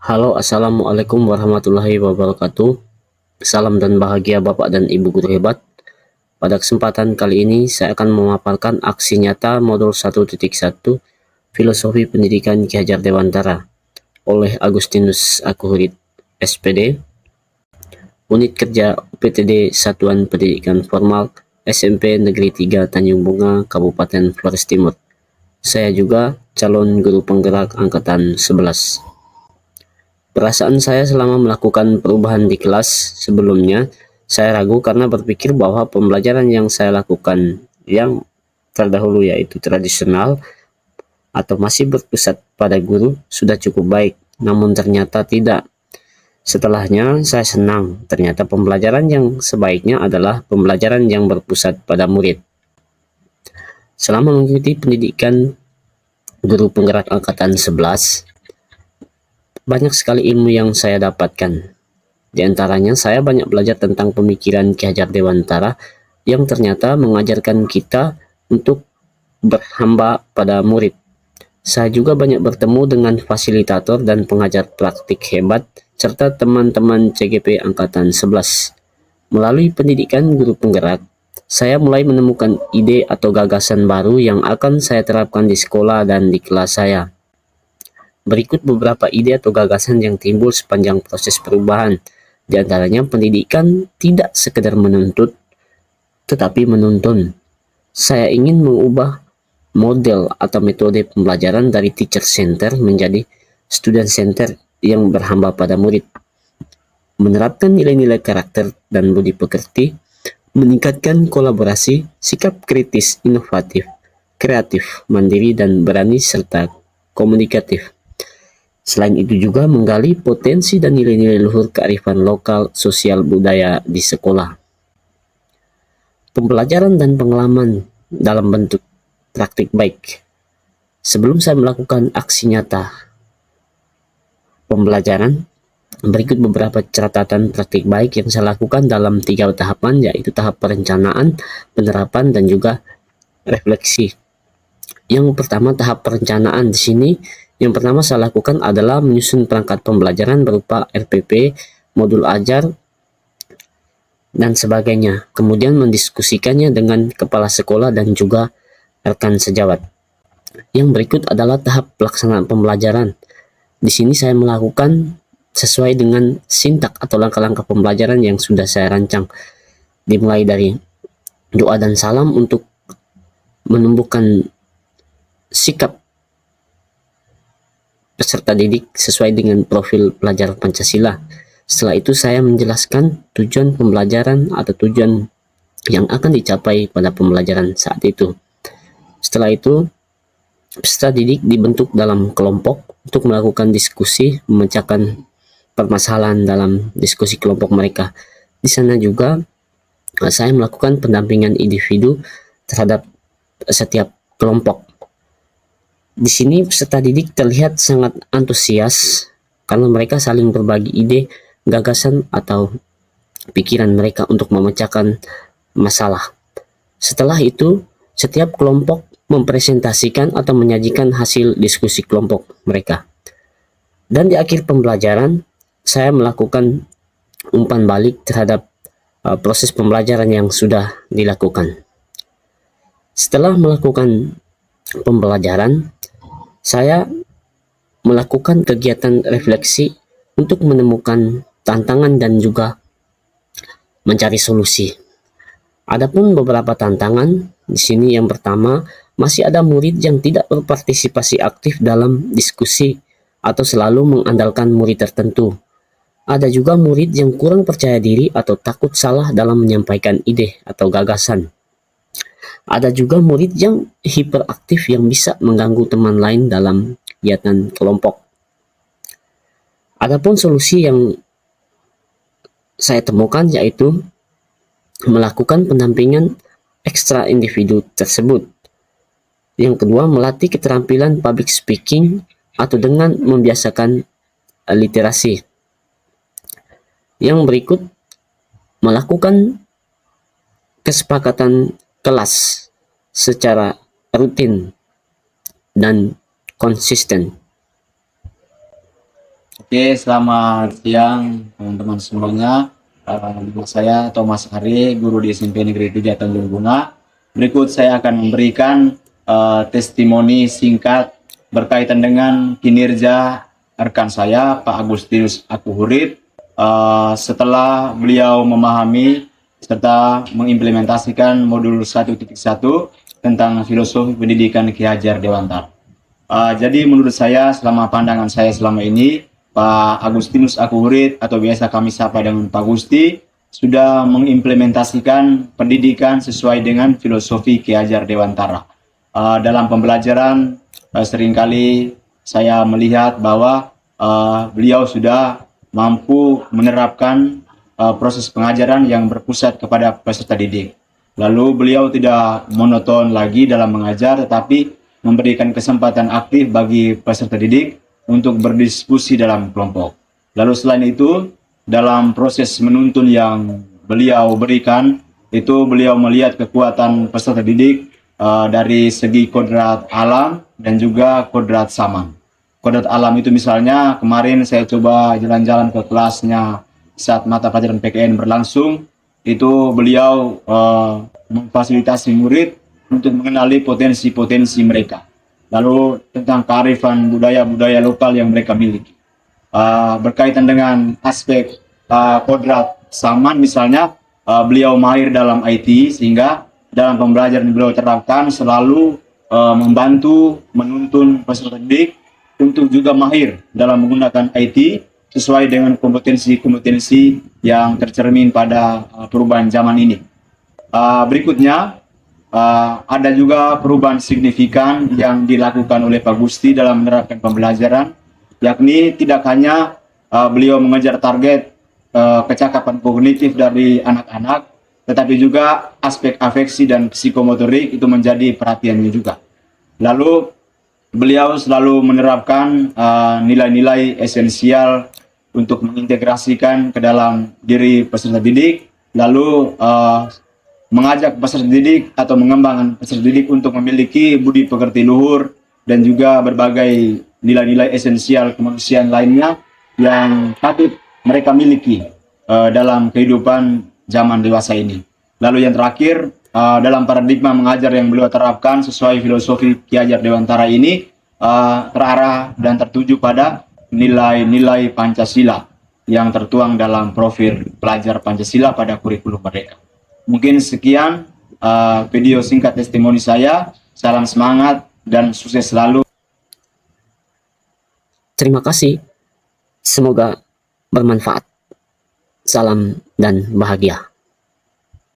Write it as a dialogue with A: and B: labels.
A: Halo, assalamualaikum warahmatullahi wabarakatuh. Salam dan bahagia Bapak dan Ibu guru hebat. Pada kesempatan kali ini, saya akan memaparkan aksi nyata modul 1.1 Filosofi Pendidikan Ki Hajar Dewantara oleh Agustinus Akuhurit, SPD, Unit Kerja UPTD Satuan Pendidikan Formal SMP Negeri 3 Tanjung Bunga, Kabupaten Flores Timur. Saya juga calon guru penggerak Angkatan 11. Perasaan saya selama melakukan perubahan di kelas sebelumnya, saya ragu karena berpikir bahwa pembelajaran yang saya lakukan yang terdahulu yaitu tradisional atau masih berpusat pada guru sudah cukup baik, namun ternyata tidak. Setelahnya, saya senang. Ternyata pembelajaran yang sebaiknya adalah pembelajaran yang berpusat pada murid. Selama mengikuti pendidikan guru penggerak angkatan 11, banyak sekali ilmu yang saya dapatkan. Di antaranya, saya banyak belajar tentang pemikiran Ki Hajar Dewantara yang ternyata mengajarkan kita untuk berhamba pada murid. Saya juga banyak bertemu dengan fasilitator dan pengajar praktik hebat, serta teman-teman CGP Angkatan 11. Melalui pendidikan guru penggerak, saya mulai menemukan ide atau gagasan baru yang akan saya terapkan di sekolah dan di kelas saya. Berikut beberapa ide atau gagasan yang timbul sepanjang proses perubahan. Di antaranya, pendidikan tidak sekedar menuntut, tetapi menuntun. Saya ingin mengubah model atau metode pembelajaran dari teacher center menjadi student center yang berhamba pada murid. Menerapkan nilai-nilai karakter dan budi pekerti, meningkatkan kolaborasi, sikap kritis, inovatif, kreatif, mandiri, dan berani serta komunikatif. Selain itu juga menggali potensi dan nilai-nilai luhur kearifan lokal, sosial, budaya di sekolah. Pembelajaran dan pengalaman dalam bentuk praktik baik. Sebelum saya melakukan aksi nyata pembelajaran, berikut beberapa catatan praktik baik yang saya lakukan dalam 3 tahapan, yaitu tahap perencanaan, penerapan, dan juga refleksi. Yang pertama, tahap perencanaan. Di sini yang pertama saya lakukan adalah menyusun perangkat pembelajaran berupa RPP, modul ajar, dan sebagainya. Kemudian mendiskusikannya dengan kepala sekolah dan juga rekan sejawat. Yang berikut adalah tahap pelaksanaan pembelajaran. Di sini saya melakukan sesuai dengan sintak atau langkah-langkah pembelajaran yang sudah saya rancang. Dimulai dari doa dan salam untuk menumbuhkan sikap peserta didik sesuai dengan profil pelajar Pancasila. Setelah itu saya menjelaskan tujuan pembelajaran atau tujuan yang akan dicapai pada pembelajaran saat itu. Setelah itu, peserta didik dibentuk dalam kelompok untuk melakukan diskusi, memecahkan permasalahan dalam diskusi kelompok mereka. Di sana juga saya melakukan pendampingan individu terhadap setiap kelompok. Di sini peserta didik terlihat sangat antusias karena mereka saling berbagi ide, gagasan, atau pikiran mereka untuk memecahkan masalah. Setelah itu, setiap kelompok mempresentasikan atau menyajikan hasil diskusi kelompok mereka. Dan di akhir pembelajaran, saya melakukan umpan balik terhadap proses pembelajaran yang sudah dilakukan. Setelah melakukan pembelajaran, saya melakukan kegiatan refleksi untuk menemukan tantangan dan juga mencari solusi. Adapun beberapa tantangan di sini, yang pertama, masih ada murid yang tidak berpartisipasi aktif dalam diskusi atau selalu mengandalkan murid tertentu. Ada juga murid yang kurang percaya diri atau takut salah dalam menyampaikan ide atau gagasan. Ada juga murid yang hiperaktif yang bisa mengganggu teman lain dalam kegiatan kelompok. Adapun solusi yang saya temukan yaitu melakukan pendampingan ekstra individu tersebut. Yang kedua, melatih keterampilan public speaking atau dengan membiasakan literasi. Yang berikut, melakukan kesepakatan kelas secara rutin dan konsisten.
B: Oke, selamat siang teman-teman semuanya. Nama saya Thomas Ari, guru di SMP Negeri 3 Tanjung Bunga. Berikut saya akan memberikan testimoni singkat berkaitan dengan kinerja rekan saya, Pak Agustinus Akuhurit, setelah beliau memahami serta mengimplementasikan modul 1.1 tentang filosofi pendidikan Ki Hajar Dewantara. Jadi menurut saya, selama pandangan saya selama ini, Pak Agustinus Akuhurit atau biasa kami sapa dengan Pak Gusti sudah mengimplementasikan pendidikan sesuai dengan filosofi Ki Hajar Dewantara. Dalam pembelajaran seringkali saya melihat bahwa beliau sudah mampu menerapkan proses pengajaran yang berpusat kepada peserta didik. Lalu beliau tidak monoton lagi dalam mengajar, tetapi memberikan kesempatan aktif bagi peserta didik untuk berdiskusi dalam kelompok. Lalu selain itu, dalam proses menuntun yang beliau berikan, itu beliau melihat kekuatan peserta didik dari segi kodrat alam dan juga kodrat saman. Kodrat alam itu misalnya kemarin saya coba jalan-jalan ke kelasnya saat mata pelajaran PKN berlangsung, itu beliau memfasilitasi murid untuk mengenali potensi-potensi mereka. Lalu tentang kearifan budaya-budaya lokal yang mereka miliki. Berkaitan dengan aspek kodrat saman misalnya, beliau mahir dalam IT sehingga dalam pembelajaran yang beliau terapkan selalu membantu menuntun peserta didik untuk juga mahir dalam menggunakan IT sesuai dengan kompetensi-kompetensi yang tercermin pada perubahan zaman ini. Berikutnya, ada juga perubahan signifikan yang dilakukan oleh Pak Gusti dalam menerapkan pembelajaran, yakni tidak hanya beliau mengejar target kecakapan kognitif dari anak-anak, tetapi juga aspek afeksi dan psikomotorik itu menjadi perhatiannya juga. Lalu beliau selalu menerapkan nilai-nilai esensial untuk mengintegrasikan ke dalam diri peserta didik, lalu mengajak peserta didik atau mengembangkan peserta didik untuk memiliki budi pekerti luhur dan juga berbagai nilai-nilai esensial kemanusiaan lainnya yang patut mereka miliki dalam kehidupan zaman dewasa ini. Lalu yang terakhir, dalam paradigma mengajar yang beliau terapkan sesuai filosofi Ki Hajar Dewantara ini terarah dan tertuju pada nilai-nilai Pancasila yang tertuang dalam profil pelajar Pancasila pada kurikulum mereka. Mungkin sekian video singkat testimoni saya. Salam semangat dan sukses selalu.
A: Terima kasih. Semoga bermanfaat. Salam dan bahagia.